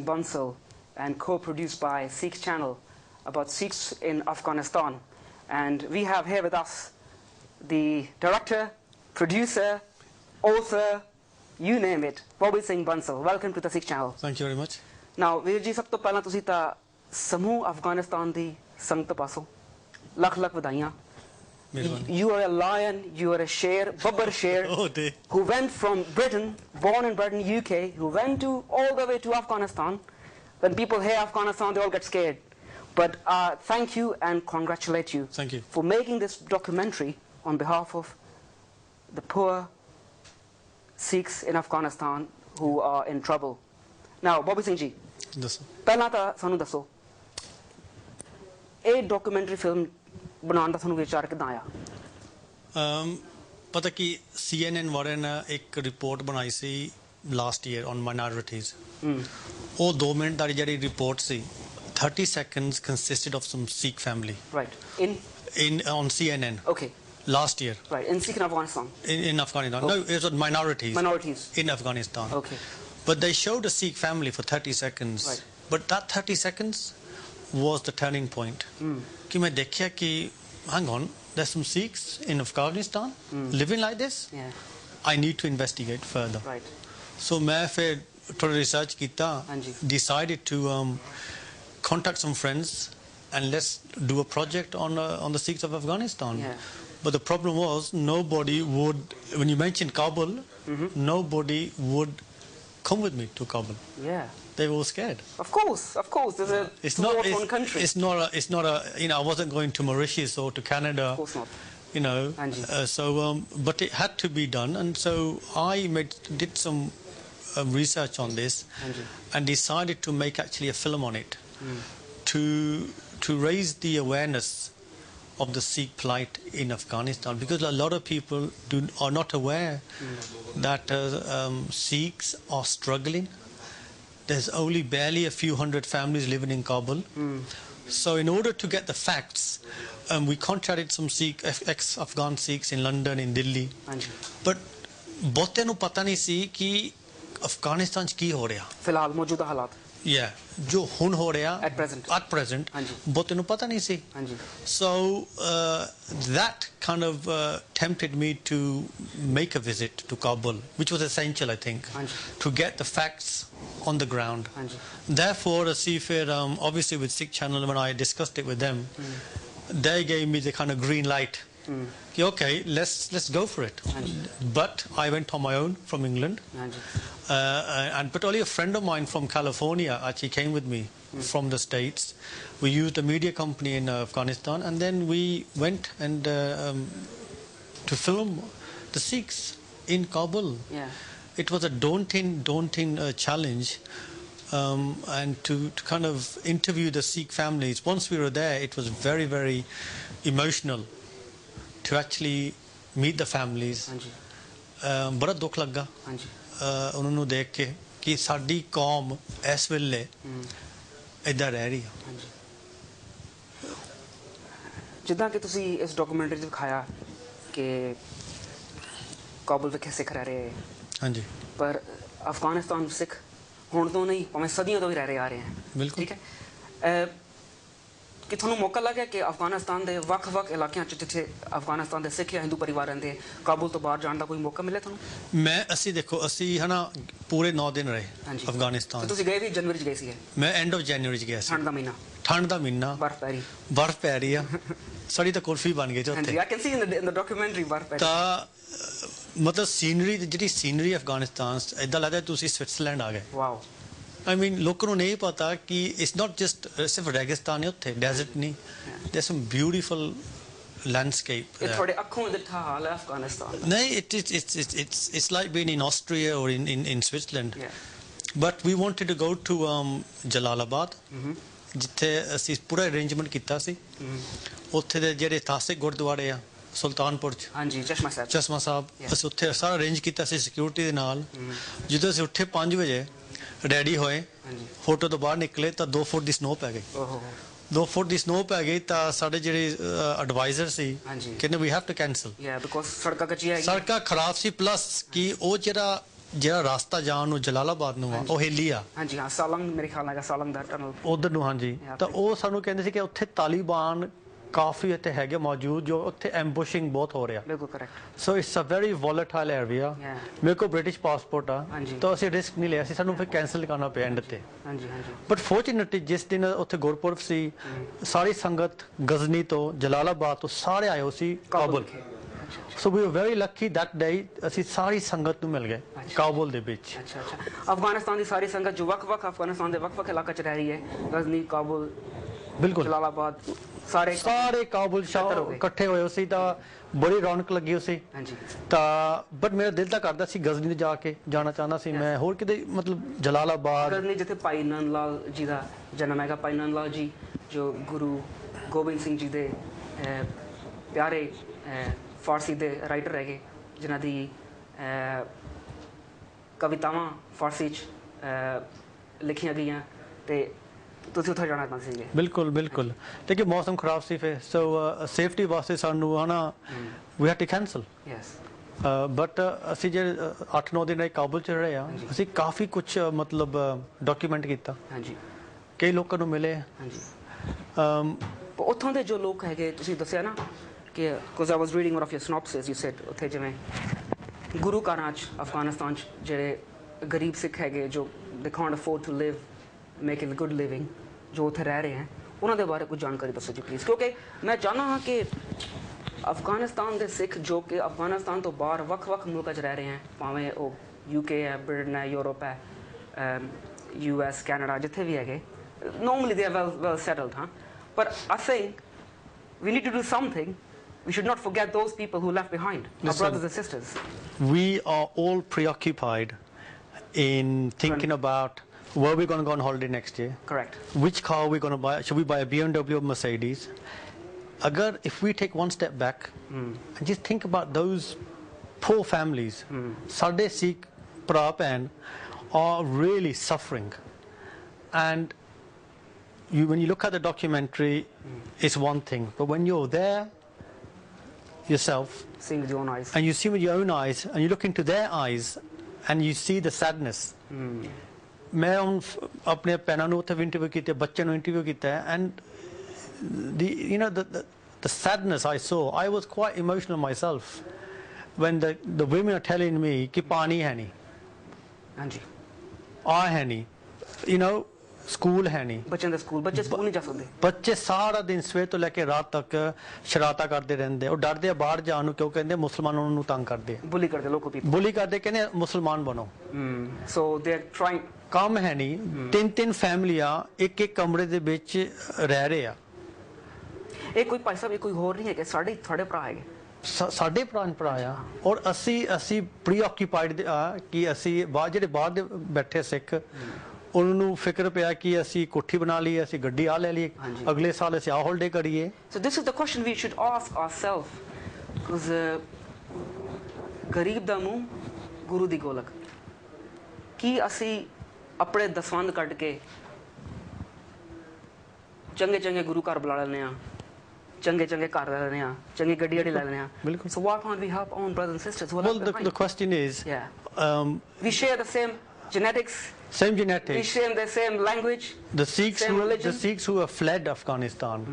Bansal and co-produced by Sikh channel about Sikhs in Afghanistan. And we have here with us the director, producer, author, you name it, Bobby Singh Bansal. Welcome to the Sikh channel. Thank you very much. Now, Veer ji, sab to pehla tusi ta Samuh Afghanistan di sangat paso. Lakh lakh vadaiyan. You are a lion, you are a sher, Babbar Sher, who went from Britain, born in Britain, UK, who went all the way to Afghanistan. When people hear Afghanistan, they all get scared. But thank you and congratulate you. Thank you. For making this documentary on behalf of the poor Sikhs in Afghanistan who are in trouble. Now, Bobby Singh ji, ਪਹਿਲਾਂ ਤਾਂ ਸਾਨੂੰ ਦੱਸੋ ਇਹ documentary film ਬਣਾਉਣ ਦਾ ਤੁਹਾਨੂੰ ਵਿਚਾਰ ਕਿੱਦਾਂ ਆਇਆ? ਪਤਾ ਕੀ CNN ਵਾਲਿਆਂ ਨੇ ਇੱਕ ਰਿਪੋਰਟ ਬਣਾਈ ਸੀ ਲਾਸਟ ਈਅਰ ਔਨ ਮਾਈਨੋਰਿਟੀਜ਼ ਉਹ 2 ਮਿੰਟ ਦੀ ਜਿਹੜੀ report C 30 seconds consisted of some Sikh family. Right. On CNN. Okay. Last year. Right. In Sikh in Afghanistan. In Afghanistan. Okay. No, it was minorities. Minorities. In Afghanistan. Okay. But they showed a Sikh family for 30 seconds. Right. But that 30 seconds was the turning point. Ki main dekhiya ki, hang on, there's some Sikhs in Afghanistan living like this. Yeah. I need to investigate further. Right. So main fir thoda research kita, decided to contact some friends and let's do a project on the Sikhs of Afghanistan. Yeah. But the problem was nobody would, when you mentioned Kabul, nobody would come with me to Kabul. Yeah. They were scared. Of course. There's a war-torn country. It's not a, you know, I wasn't going to Mauritius or to Canada. Of course not. You know, but it had to be done, and so I did some research on this and decided to make actually a film on it to raise the awareness of the Sikh plight in Afghanistan, because a lot of people are not aware that Sikhs are struggling. There's only barely a few hundred families living in Kabul. So in order to get the facts, we contacted some ex-Afghan Sikhs in London, in Delhi. But ਬਹੁਤਿਆਂ ਨੂੰ ਪਤਾ ਨਹੀਂ ਸੀ ਕਿ ਅਫਗਾਨਿਸਤਾਨ 'ਚ ਕੀ ਹੋ ਰਿਹਾ ਫਿਲਹਾਲ ਮੌਜੂਦਾ ਹਾਲਾਤ ਜੋ ਹੁਣ ਹੋ ਰਿਹਾ at present ਬਹੁਤਿਆਂ ਨੂੰ ਪਤਾ ਨਹੀਂ ਸੀ so that kind of tempted me to make a visit to Kabul, which was essential, I think, to get the facts on the ground. Therefore, obviously with Sikh channel, when I discussed it with them, they gave me the kind of green light. Okay, let's go for it. But I went on my own from England, but only a friend of mine from California actually came with me from the States. We used a media company in Afghanistan, and then we went and to film the Sikhs in Kabul. It was a daunting challenge, and to kind of interview the Sikh families. Once we were there, it was very, very emotional to actually meet the families. ਬੜਾ ਦੁੱਖ ਲੱਗਾ ਉਹਨਾਂ ਨੂੰ ਦੇਖ ਕੇ ਕਿ ਸਾਡੀ ਕੌਮ ਇਸ ਵੇਲੇ ਇੱਦਾਂ ਰਹਿ ਰਹੀ ਹੈ ਜਿੱਦਾਂ ਕਿ ਤੁਸੀਂ ਇਸ ਡਾਕੂਮੈਂਟਰੀ 'ਚ ਦਿਖਾਇਆ ਕਿ ਕਾਬੁਲ ਵਿਖੇ ਸਿੱਖ ਰਹਿ ਰਹੇ ਹਾਂਜੀ ਪਰ ਅਫਗਾਨਿਸਤਾਨ ਸਿੱਖ ਹੁਣ ਤੋਂ ਨਹੀਂ ਭਾਵੇਂ ਸਦੀਆਂ ਤੋਂ ਵੀ ਰਹਿ ਰਹੇ ਆ ਰਹੇ ਹਨ ਬਿਲਕੁਲ ਠੀਕ ਹੈ ਕਿ ਤੁਹਾਨੂੰ ਮੌਕਾ ਲੱਗਿਆ ਕਿ ਅਫਗਾਨਿਸਤਾਨ ਦੇ ਵੱਖ-ਵੱਖ ਇਲਾਕਿਆਂ 'ਚ ਜਿੱਥੇ ਅਫਗਾਨਿਸਤਾਨ ਦੇ ਸਿੱਖ ਜਾਂ ਹਿੰਦੂ ਪਰਿਵਾਰ ਰਹਿੰਦੇ ਕਾਬੁਲ ਤੋਂ ਬਾਹਰ ਜਾਣ ਦਾ ਕੋਈ ਮੌਕਾ ਮਿਲਿਆ ਤੁਹਾਨੂੰ ਅਸੀਂ ਹਨਾ ਪੂਰੇ 9 ਦਿਨ ਰਹੇ ਅਫਗਾਨਿਸਤਾਨ ਤੁਸੀਂ ਗਏ ਵੀ ਜਨਵਰੀ 'ਚ ਗਏ ਸੀ ਮੈਂ ਐਂਡ ਆਫ ਜਨਵਰੀ 'ਚ ਗਿਆ ਸੀ ਠੰਡ ਦਾ ਮਹੀਨਾ ਬਰਫ਼ ਪੈ ਰਹੀ ਆ ਸਾਡੀ ਤਾਂ ਕੁਲਫੀ ਬਣ ਗਈ ਉੱਥੇ I can see in the documentary ਬਰਫ਼ ਪੈ ਰਹੀ ਤਾਂ ਮਤਲਬ ਜਿਹੜੀ ਸੀਨਰੀ ਅਫਗਾਨਿਸਤਾਨ ਇੱਦਾਂ ਲੱਗਦਾ ਤੁਸੀਂ ਸਵਿਟਜ਼ਰਲੈਂਡ ਆ ਗਏ ਵਾਓ I mean, ਲੋਕਾਂ ਨੂੰ ਨਹੀਂ ਪਤਾ ਕਿ it's not just ਸਿਰਫ ਰੇਗਿਸਤਾਨ ਹੈ ਉੱਥੇ ਡੈਜ਼ਰਟ ਨਹੀਂ there's some beautiful landscape ਇਹ ਤੁਹਾਡੇ ਅੱਖੋਂ ਦਿੱਖਾ ਹਾਲ ਹੈ ਅਫਗਾਨਿਸਤਾਨ ਨਹੀਂ it's like being in Austria or in Switzerland. But we wanted to go to Jalalabad, ਜਿੱਥੇ ਅਸੀਂ ਪੂਰਾ ਅਰੇਂਜਮੈਂਟ ਕੀਤਾ ਸੀ ਉੱਥੇ ਦੇ ਜਿਹੜੇ ਇਤਿਹਾਸਿਕ ਗੁਰਦੁਆਰੇ ਆ ਸੁਲਤਾਨਪੁਰ 'ਚ ਹਾਂਜੀ ਚਸ਼ਮਾ ਸਾਹਿਬ ਅਸੀਂ ਉੱਥੇ ਸਾਰਾ ਅਰੇਂਜ ਕੀਤਾ ਸੀ ਸਿਕਿਉਰਿਟੀ ਦੇ ਨਾਲ ਜਦੋਂ ਅਸੀਂ ਉੱਠੇ 5 ਵਜੇ ਰੈਡੀ ਹੋਏ ਹੋਟਲ ਤੋਂ ਬਾਹਰ ਨਿਕਲੇ ਤਾਂ 2 ਫੁੱਟ ਦੀ ਸਨੋ ਪੈ ਗਈ 2 ਫੁੱਟ ਦੀ ਸਨੋ ਪੈ ਗਈ ਤਾਂ ਸਾਡੇ ਜਿਹੜੇ ਐਡਵਾਈਜ਼ਰ ਸੀ ਕਹਿੰਦੇ we have to cancel because ਸੜਕਾਂ ਕੱਚੀਆਂ ਸੜਕਾਂ ਖਰਾਬ ਸੀ ਪਲੱਸ ਕਿ ਉਹ ਜਿਹੜਾ ਜਿਹੜਾ ਰਸਤਾ ਜਾਣ ਨੂੰ ਜਲਾਲਾਬਾਦ ਨੂੰ ਆ ਉਹ ਹਿੱਲੀ ਆ ਹਾਂਜੀ ਹਾਂ ਸਾਲੰਗ ਮੇਰੇ ਖਿਆਲ ਨਾਲ ਸਾਲੰਗ ਦਾ ਟਨਲ ਉਧਰ ਨੂੰ ਹਾਂਜੀ ਤਾਂ ਉਹ ਸਾਨੂੰ ਕਹਿੰਦੇ ਸੀ ਕਿ ਉੱਥੇ ਤਾਲਿਬਾਨ ਕਾਫੀ ਇੱਥੇ ਹੈਗੇ ਮੌਜੂਦ ਜੋ ਉੱਥੇ ਐਂਬੁਸ਼ਿੰਗ ਬਹੁਤ ਹੋ ਰਿਹਾ ਬਿਲਕੁਲ correct so it's a very volatile area ਮੇਰੇ ਕੋਲ ਬ੍ਰਿਟਿਸ਼ ਪਾਸਪੋਰਟ ਆ ਤਾਂ ਅਸੀਂ ਰਿਸਕ ਨਹੀਂ ਲਿਆ ਸੀ ਸਾਨੂੰ ਫਿਰ ਕੈਂਸਲ ਕਰਨਾ ਪਿਆ ਐਂਡ ਤੇ ਹਾਂਜੀ ਹਾਂਜੀ ਬਟ ਫੋਰਚੂਨੇਟਲੀ ਜਿਸ ਦਿਨ ਉੱਥੇ ਗੁਰਪੁਰਬ ਸੀ ਸਾਰੀ ਸੰਗਤ ਗਜ਼ਨੀ ਤੋਂ ਜਲਾਲਾਬਾਦ ਤੋਂ ਸਾਰੇ ਆਏ ਹੋ ਸੀ ਕਾਬੁਲ ਸੋ ਵੀ ਵੈਰੀ ਲੱਕੀ ਦੈਟ ਡੇ ਅਸੀਂ ਸਾਰੀ ਸੰਗਤ ਨੂੰ ਮਿਲ ਗਏ ਕਾਬੁਲ ਦੇ ਵਿੱਚ ਅੱਛਾ ਅੱਛਾ ਅਫਗਾਨਿਸਤਾਨ ਦੀ ਸਾਰੀ ਸੰਗਤ ਜੋ ਵੱਖ-ਵੱਖ ਅਫਗਾਨਿਸਤਾਨ ਦੇ ਵੱਖ-ਵੱਖ ਇਲਾਕੇ 'ਚ ਰਹਿ ਰਹੀ ਹੈ ਗਜ਼ਨੀ ਕਾਬੁਲ ਬਿਲਕੁਲ ਜਲਾਲਾਬਾਦ ਸਾਰੇ ਕਾਬੁਲ ਸ਼ਹਿਰ ਇਕੱਠੇ ਹੋਏ ਸੀ ਤਾਂ ਬੜੀ ਰੌਣਕ ਲੱਗੀ ਹੋਈ ਸੀ ਹਾਂਜੀ ਤਾਂ ਬਟ ਮੇਰਾ ਦਿਲ ਤਾਂ ਕਰਦਾ ਸੀ ਗਜ਼ਨੀ ਤੇ ਜਾ ਕੇ ਜਾਣਾ ਚਾਹੁੰਦਾ ਸੀ ਮੈਂ ਹੋਰ ਕਿਤੇ ਮਤਲਬ ਜਲਾਲਾਬਾਦ ਗਜ਼ਨੀ ਜਿੱਥੇ ਭਾਈ ਨੰਦ ਲਾਲ ਜੀ ਦਾ ਜਨਮ ਹੈਗਾ ਭਾਈ ਨੰਦ ਲਾਲ ਜੀ ਜੋ ਗੁਰੂ ਗੋਬਿੰਦ ਸਿੰਘ ਜੀ ਦੇ ਪਿਆਰੇ ਫਾਰਸੀ ਦੇ ਰਾਈਟਰ ਹੈਗੇ ਜਿਨ੍ਹਾਂ ਦੀ ਕਵਿਤਾਵਾਂ ਫਾਰਸੀ 'ਚ ਲਿਖੀਆਂ ਗਈਆਂ ਤੇ ਤੁਸੀਂ ਉੱਥੇ ਜਾਣਾ ਚਾਹੁੰਦੇ ਸੀਗੇ ਬਿਲਕੁਲ ਬਿਲਕੁਲ ਤੇ ਕਿ ਮੌਸਮ ਖਰਾਬ ਸੀ ਫਿਰ ਸੋ ਸੇਫਟੀ ਵਾਸਤੇ ਸਾਨੂੰ ਹਨਾ ਵੀ had to cancel yes but ਅਸੀਂ ਜੇ 8-9 ਦਿਨ ਕਾਬੁਲ 'ਚ ਰਹੇ ਆ ਅਸੀਂ ਕਾਫੀ ਕੁਝ ਮਤਲਬ ਡਾਕੂਮੈਂਟ ਕੀਤਾ ਹਾਂਜੀ ਕਈ ਲੋਕਾਂ ਨੂੰ ਮਿਲੇ ਹਾਂਜੀ ਉੱਥੋਂ ਦੇ ਜੋ ਲੋਕ ਹੈਗੇ ਤੁਸੀਂ ਦੱਸਿਆ ਨਾ ਕਿ because I was reading one of your synopsis you said ਉੱਥੇ ਜਿਵੇਂ ਗੁਰੂ ਘਰਾਂ 'ਚ ਅਫਗਾਨਿਸਤਾਨ 'ਚ ਜਿਹੜੇ ਗਰੀਬ ਸਿੱਖ ਹੈਗੇ ਜੋ they can't afford to live making good living ਜੋ ਉੱਥੇ ਰਹਿ ਰਹੇ ਹੈ ਉਹਨਾਂ ਦੇ ਬਾਰੇ ਕੁਝ ਜਾਣਕਾਰੀ ਦੱਸੋ ਜੀ ਪਲੀਜ਼ ਕਿਉਂਕਿ ਮੈਂ ਚਾਹੁੰਦਾ ਹਾਂ ਕਿ ਅਫਗਾਨਿਸਤਾਨ ਦੇ ਸਿੱਖ ਜੋ ਕਿ ਅਫਗਾਨਿਸਤਾਨ ਤੋਂ ਬਾਹਰ ਵੱਖ-ਵੱਖ ਮੁਲਕਾਂ 'ਚ ਰਹਿ ਰਹੇ ਹੈ ਭਾਵੇਂ ਉਹ UK ਹੈ ਬ੍ਰਿਟਨ ਹੈ ਯੂਰਪ ਹੈ US ਕੈਨੇਡਾ ਜਿੱਥੇ ਵੀ ਹੈਗੇ normally they are well settled ਹਾਂ ਪਰ I think we need to do something we should not forget those people who left behind our brothers and sisters we are all preoccupied in thinking about where we're going to go on holiday next year correct which car are we going to buy should we buy a BMW or Mercedes agar if we take one step back and just think about those poor families sade Sikh ਭਰਾ ਭੈਣ are really suffering and when you look at the documentary it's one thing but when you're there yourself seeing with your own eyes and you see with your own eyes and you look into their eyes and you see the sadness ਮੈਂ ਹੁਣ ਆਪਣੇ ਭੈਣਾਂ ਨੂੰ ਉੱਥੇ interview ਕੀਤਾ ਬੱਚਿਆਂ ਨੂੰ interview ਕੀਤਾ and the sadness I saw I was quite emotional myself when the women are telling me ਕਿ ਪਾਣੀ ਹੈ ਨਹੀਂ ਹਾਂਜੀ ਹੈ ਨਹੀਂ ਸਕੂਲ ਹੈ ਨਹੀਂ ਬੱਚਿਆਂ ਦਾ ਬੱਚੇ ਸਕੂਲ ਨਹੀਂ ਜਾ ਸਕਦੇ ਬੱਚੇ ਸਾਰਾ ਦਿਨ ਸਵੇਰ ਤੋਂ ਲੈ ਕੇ ਰਾਤ ਤੱਕ ਸ਼ਰਾਰਤਾਂ ਕਰਦੇ ਰਹਿੰਦੇ ਉਹ ਡਰਦੇ ਆ ਬਾਹਰ ਜਾਣ ਨੂੰ ਕਿਉਂ ਕਹਿੰਦੇ ਮੁਸਲਮਾਨਾਂ ਨੂੰ ਤੰਗ ਕਰਦੇ ਬੁਲੀ ਕਰਦੇ ਲੋਕੋ ਪੀਪਲ ਬੁਲੀ ਕਰਦੇ ਕਹਿੰਦੇ ਮੁਸਲਮਾਨ ਬਣੋ ਸੋ ਦੇ ਆਰ ਟ੍ਰਾਈਂਗ ਕੰਮ ਹੈ ਨਹੀਂ ਤਿੰਨ ਫੈਮਲੀਆਂ ਇੱਕ ਕਮਰੇ ਦੇ ਵਿੱਚ ਰਹਿ ਰਹੇ ਆ ਇਹ ਕੋਈ ਭਾਈ ਸਾਹਿਬ ਇਹ ਕੋਈ ਹੋਰ ਨਹੀਂ ਹੈ ਕਿ ਸਾਡੇ ਭਰਾ ਹੈਗੇ ਸਾਡੇ ਭਰਾ ਆ ਔਰ ਅਸੀਂ ਪ੍ਰੀਆਕੂਪਾਈਡ ਕਿ ਅਸੀਂ ਜਿਹੜੇ ਬਾਹਰ ਦੇ ਬੈਠੇ ਸਿੱਖ ਉਹਨਾਂ ਨੂੰ ਫਿਕਰ ਪਿਆ ਕਿ ਅਸੀਂ ਕੋਠੀ ਬਣਾ ਲਈ ਅਸੀਂ ਗੱਡੀ ਆ ਲੈ ਲਈ ਅਗਲੇ ਸਾਲ ਅਸੀਂ ਹੌਲੀਡੇ ਕਰੀਏ so this is the question we should ask ourself because ਗਰੀਬ ਦਾ ਮੂੰਹ ਗੁਰੂ ਦੀ ਗੋਲਕ ਕੀ ਅਸੀਂ ਆਪਣੇ ਦਸਵੰਧ ਕੱਢ ਕੇ ਚੰਗੇ ਗੁਰੂ ਘਰ ਬੁਲਾ ਲੈਂਦੇ ਆ ਚੰਗੇ ਘਰ ਲੈ ਲੈਂਦੇ ਆ ਚੰਗੀ ਗੱਡੀ ਲੈ ਲੈਂਦੇ ਆ so why can't we help our own brothers and sisters who are left behind? The question is we share the same genetics we share the same language the Sikhs who have fled Afghanistan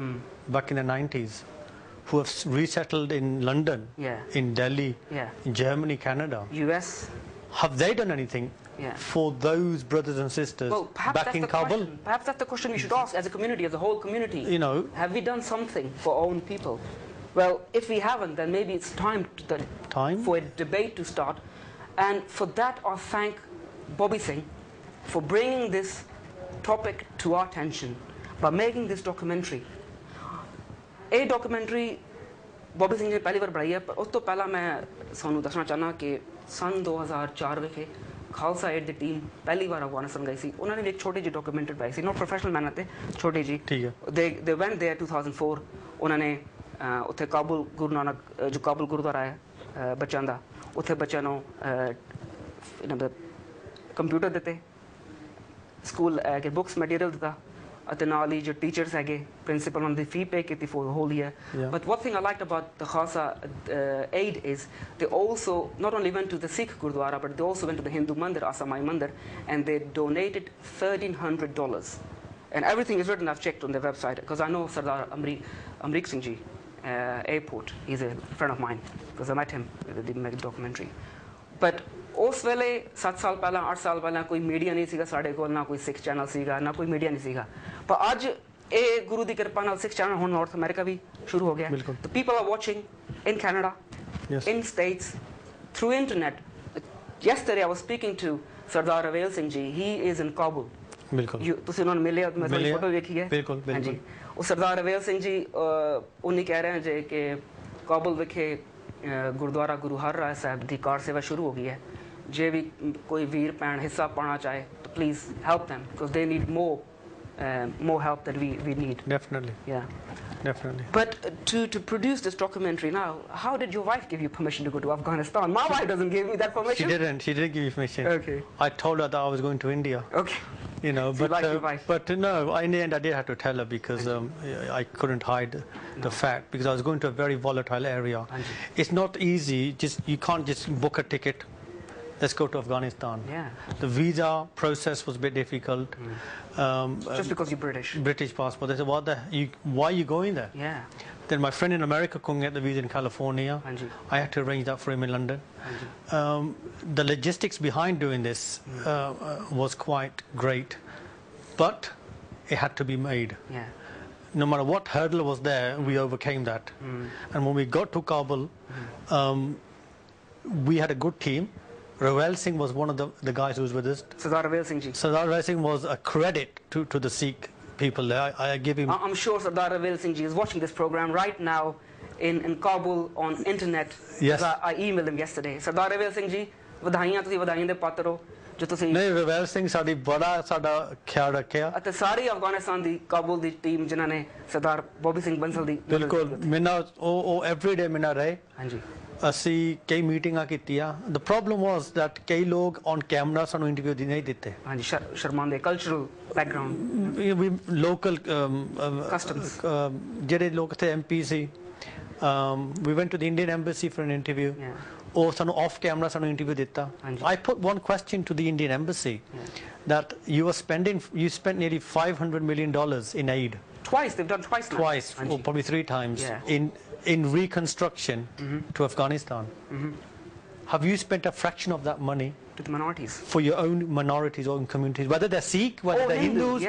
back in the 90s who have resettled in London in Delhi in Germany Canada US have they done anything for those brothers and sisters back in Kabul? Perhaps that's the question we should ask as a community, as a whole community. Have we done something for our own people? Well, if we haven't, then maybe it's time for a debate to start. And for that, I thank Bobby Singh for bringing this topic to our attention by making this documentary. A documentary, Bobby Singh ने पहली बार बनाई है, पर उस तो पहला मैं सानू दसना चाहना कि सन 2004 विखे खालसा एड ਦੀ ਟੀਮ ਪਹਿਲੀ ਵਾਰ ਅਫਗਾਨਿਸਤਾਨ ਗਈ ਸੀ ਉਹਨਾਂ ਨੇ ਇੱਕ ਛੋਟੀ ਜਿਹੀ ਡਾਕੂਮੈਂਟਰੀ ਬਣਾਈ ਸੀ ਨੋਟ ਪ੍ਰੋਫੈਸ਼ਨਲ ਮੈਨਰ ਤੇ ਛੋਟੀ ਜੀ ਦੇ ਵੈਂਟ देयर 2004 ਉਹਨਾਂ ਨੇ ਉੱਥੇ ਕਾਬੁਲ ਗੁਰੂ ਨਾਨਕ ਜੋ ਕਾਬੁਲ ਗੁਰਦੁਆਰਾ ਹੈ ਬੱਚਿਆਂ ਦਾ ਉੱਥੇ ਬੱਚਿਆਂ ਨੂੰ ਇਹਨਾਂ ਦਾ ਕੰਪਿਊਟਰ ਦਿੱਤੇ ਸਕੂਲ ਕੇ ਬੁੱਕਸ ਮਟੀਰੀਅਲ ਦਿੱਤਾ ਅਤੇ ਨਾਲ ਹੀ ਜੋ ਟੀਚਰਸ ਹੈਗੇ ਪ੍ਰਿੰਸੀਪਲ ਉਹਨਾਂ ਦੀ ਫੀ ਪੇ ਕੀਤੀ for the whole year. But one thing I liked about the Khalsa aid is they also not only went to the Sikh Gurdwara, but they also went to the Hindu Mandir, Asamai Mandir, and they donated $1,300. And everything is written, I've checked on their website, because I know Sardar Amrik Singh Ji, airport. He's a friend of mine, because I met him in the documentary. But ਉਸ ਵੇਲੇ 7 ਸਾਲ ਪਹਿਲਾਂ 8 ਸਾਲ ਪਹਿਲਾਂ ਕੋਈ media ਨਹੀਂ ਸੀਗਾ ਸਾਡੇ ਕੋਲ ਨਾ ਕੋਈ ਸਿੱਖ ਚੈਨਲ ਸੀਗਾ ਨਾ ਕੋਈ ਮੀਡੀਆ ਨਹੀਂ ਸੀਗਾ ਪਰ ਅੱਜ ਇਹ ਗੁਰੂ ਦੀ ਕਿਰਪਾ ਨਾਲ ਸਿੱਖ ਚੈਨਲ ਹੁਣ ਨਾਰਥ ਅਮਰੀਕਾ ਵੀ ਸ਼ੁਰੂ ਹੋ ਗਿਆ the people are watching in Canada in States through internet yesterday I was speaking to Sardar Avail Singh Ji he is in Kabul ਬਿਲਕੁਲ ਤੁਸੀਂ ਉਹਨਾਂ ਨੂੰ ਮਿਲੇ ਮੈਂ ਤੁਹਾਡੀ ਫੋਟੋ ਵੇਖੀ ਹੈ ਬਿਲਕੁਲ ਹਾਂਜੀ ਉਹ ਸਰਦਾਰ ਅਵੇਲ ਸਿੰਘ ਜੀ ਉਹਨੇ ਕਹਿ ਰਹੇ ਜੇ ਕਿ ਕਾਬੁਲ ਵਿਖੇ ਗੁਰਦੁਆਰਾ ਗੁਰੂ ਹਰਰਾਏ ਸਾਹਿਬ ਦੀ ਕਾਰ ਸੇਵਾ ਸ਼ੁਰੂ ਹੋ ਗਈ ਹੈ ਜੇ ਵੀ ਕੋਈ ਵੀਰ ਭੈਣ ਹਿੱਸਾ ਪਾਣਾ ਚਾਹੇ ਤਾਂ please help them because they need more help than we need. Definitely. Yeah. Definitely. But to produce this documentary now, how did your wife give you permission to go to Afghanistan? My wife doesn't give me that permission. She didn't give me permission. Okay. I told her that I was going to India. Okay. You know, so but no, in the end I did have to tell her because I couldn't hide the fact because I was going to a very volatile area. It's not easy. You can't just book a ticket. Let's go to Afghanistan. Yeah. The visa process was a bit difficult. Just because you're British. British passport. They said, why are you going there? Yeah. Then my friend in America couldn't get the visa in California. I had to arrange that for him in London. The logistics behind doing this was quite great, but it had to be made. Yeah. No matter what hurdle was there, we overcame that. And when we got to Kabul, we had a good team. Ravel Singh was one of the guys who was with us. Sardar Ravel Singh Ji. Sardar Ravel Singh was a credit to the Sikh people there. I give him... I'm sure Sardar Ravel Singh Ji is watching this program right now in Kabul on internet. Yes. I emailed him yesterday. Sardar Ravel Singh Ji, ਵਧਾਈਆਂ ਤੁਸੀਂ ਵਧਾਈਆਂ ਦੇ ਪਾਤਰ ਹੋ ਜੋ ਤੁਸੀਂ ਨਹੀਂ ਰਵੇਲ ਸਿੰਘ ਸਾਡੀ ਬੜਾ ਸਾਡਾ ਖਿਆਲ ਰੱਖਿਆ ਅਤੇ ਸਾਰੀ ਅਫਗਾਨਿਸਤਾਨ ਦੀ ਕਾਬੁਲ ਦੀ ਟੀਮ ਜਿਨ੍ਹਾਂ ਨੇ ਸਰਦਾਰ ਬੋਬੀ ਸਿੰਘ ਬੰਸਲ ਦੀ ਬਿਲਕੁਲ ਮੈਨਾਂ ਉਹ ਐਵਰੀਡੇ ਮੈਨਾਂ ਰਹੇ ਹਾਂਜੀ ਅਸੀਂ ਕਈ ਮੀਟਿੰਗਾਂ ਕੀਤੀਆਂ the problem was that ਕਈ ਲੋਕ on camera ਸਾਨੂੰ ਇੰਟਰਵਿਊ ਨਹੀਂ ਦਿੱਤੇ ਹਾਂਜੀ ਸ਼ਰਮਾਂਦੇ ਕਲਚਰਲ ਬੈਕਗ੍ਰਾਉਂਡ ਲੋਕਲ ਕਸਟਮਸ ਜਿਹੜੇ ਲੋਕ ਤੇ MP C we went to the Indian embassy for an interview or ਸਾਨੂੰ off camera ਸਾਨੂੰ interview ਦਿੱਤਾ I put one question to the Indian embassy that you spent nearly $500 million in aid twice they've done twice or probably 3 times in reconstruction to Afghanistan. Have you spent a fraction of that money to the minorities for your own minorities or own communities, whether they're Sikh, whether they're Hindus,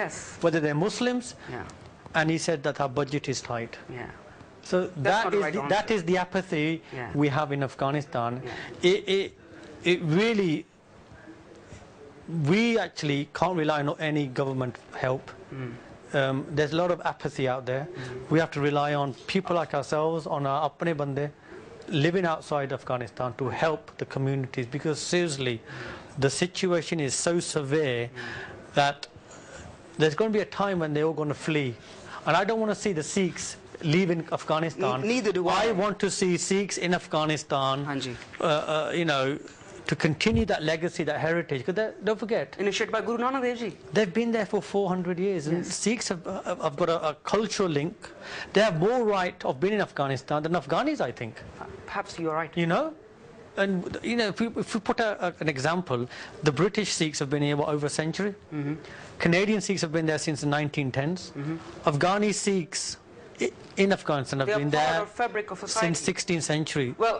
whether they're Muslims? And he said that our budget is tight. So that is the apathy we have in Afghanistan. It really, we actually can't rely on any government help. There's a lot of apathy out there. We have to rely on people like ourselves, on our apne bande living outside Afghanistan to help the communities, because seriously the situation is so severe that there's going to be a time when they're all going to flee, and I don't want to see the Sikhs leaving Afghanistan. Neither do I. I want to see Sikhs in Afghanistan you know, to continue that legacy, that heritage, because don't forget initiated by Guru Nanak Dev Ji, they've been there for 400 years and Sikhs have got a cultural link. They have more right of being in Afghanistan than Afghanis, I think. Perhaps you're right. You know, and you know, if we put an example, the British Sikhs have been here over a century. Canadian Sikhs have been there since the 1910s. Afghani Sikhs in Afghanistan have been there fabric of society since 16th century. Well,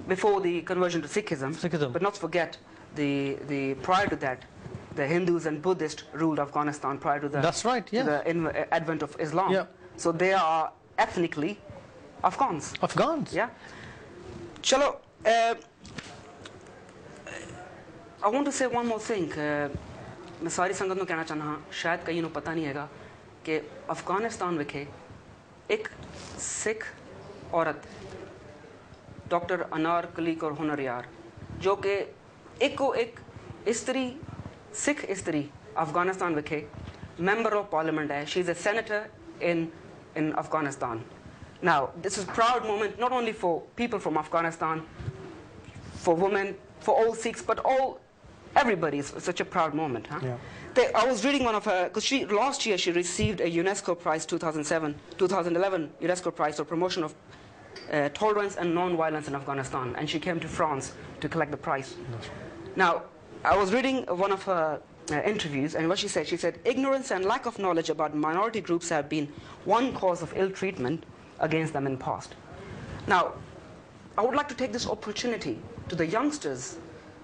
before the conversion to Sikhism. But not forget the prior to that the Hindus and Buddhists ruled Afghanistan prior to That's right, to the advent of Islam. So they are ethnically Afghans. Chalo, I want to say one more thing. मैं सारी संगत ਨੂੰ ਕਹਿਣਾ ਚਾਹਨਾ ਹਾਂ ਸ਼ਾਇਦ ਕਈ ਨੂੰ ਪਤਾ ਨਹੀਂ ਹੈਗਾ ਕਿ ਅਫਗਾਨਿਸਤਾਨ ਵਿਖੇ ਇੱਕ ਸਿੱਖ ਔਰਤ डॉक्टर अनार कलीक और हुनरयार जो कि एको एक स्त्री सिख स्त्री अफगानिस्तान विखे member of parliament है she is a senator in Afghanistan. Now this is a proud moment not only for people from Afghanistan, for women, for all Sikhs, but everybody. It's such a proud moment, I was reading one of her, because last year she received a UNESCO prize, 2011 UNESCO prize for promotion of tolerance and non-violence in Afghanistan, and she came to France to collect the prize. Now, I was reading one of her interviews, and what she said, ignorance and lack of knowledge about minority groups have been one cause of ill treatment against them in the past. Now, I would like to take this opportunity to the youngsters,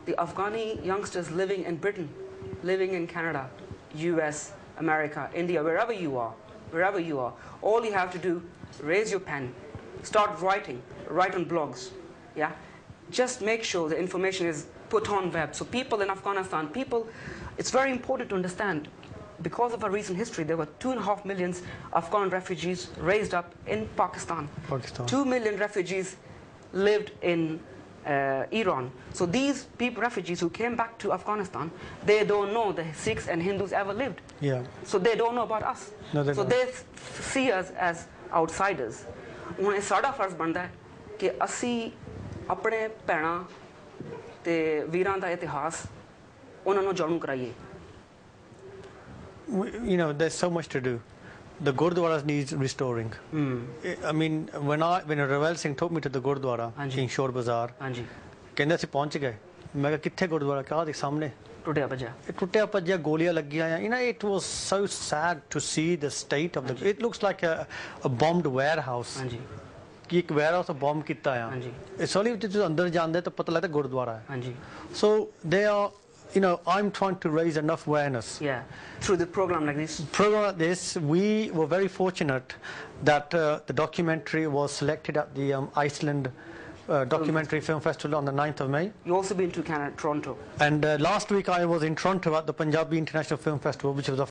the Afghani youngsters living in Britain, living in Canada, US, America, India, wherever you are, all you have to do, raise your pen, start writing, write on blogs, yeah? Just make sure the information is put on web. So people in Afghanistan, it's very important to understand, because of our recent history, there were 2.5 million Afghan refugees raised up in Pakistan. 2 million refugees lived in Iran. So these refugees who came back to Afghanistan, they don't know the Sikhs and Hindus ever lived. Yeah. So they don't know about us. No, so they see us as outsiders. ਹੁਣ ਇਹ ਸਾਡਾ ਫਰਜ਼ ਬਣਦਾ ਹੈ ਕਿ ਅਸੀਂ ਆਪਣੇ ਭੈਣਾਂ ਤੇ ਵੀਰਾਂ ਦਾ ਇਤਿਹਾਸ ਉਹਨਾਂ ਨੂੰ ਜਾਣੂ ਕਰਾਈਏ. You know, there's so much to do. The Gurdwaras needs restoring. I mean, when Ravel Singh took me to the Gurdwara in Shore Bazaar, ਕਹਿੰਦੇ ਅਸੀਂ ਪਹੁੰਚ ਗਏ. ਮੈਂ ਕਿਹਾ ਕਿੱਥੇ ਗੁਰਦੁਆਰਾ? ਕਿਹਾ ਦੇ ਸਾਹਮਣੇ. ਟੁੱਟਿਆ ਭੱਜਿਆ ਗੋਲੀਆਂ ਲੱਗੀਆਂ ਆ. You know, it was so sad to see the state of the. It looks like a bombed warehouse. ਕਿ ਇੱਕ warehouse bomb ਕੀਤਾ ਆ. It's only ਜਦੋਂ ਅੰਦਰ ਜਾਂਦੇ ਤਾਂ ਪਤਾ ਲੱਗਦਾ ਗੁਰਦੁਆਰਾ ਹੈ. So they are. You know, I'm trying to raise enough awareness. Yeah, through the program like this. Program like this, we were very fortunate that the documentary was selected at the Iceland Documentary Film Festival on the 9th of May. You also been to Toronto. And last week I was in Toronto at the Punjabi International Film Festival, which was a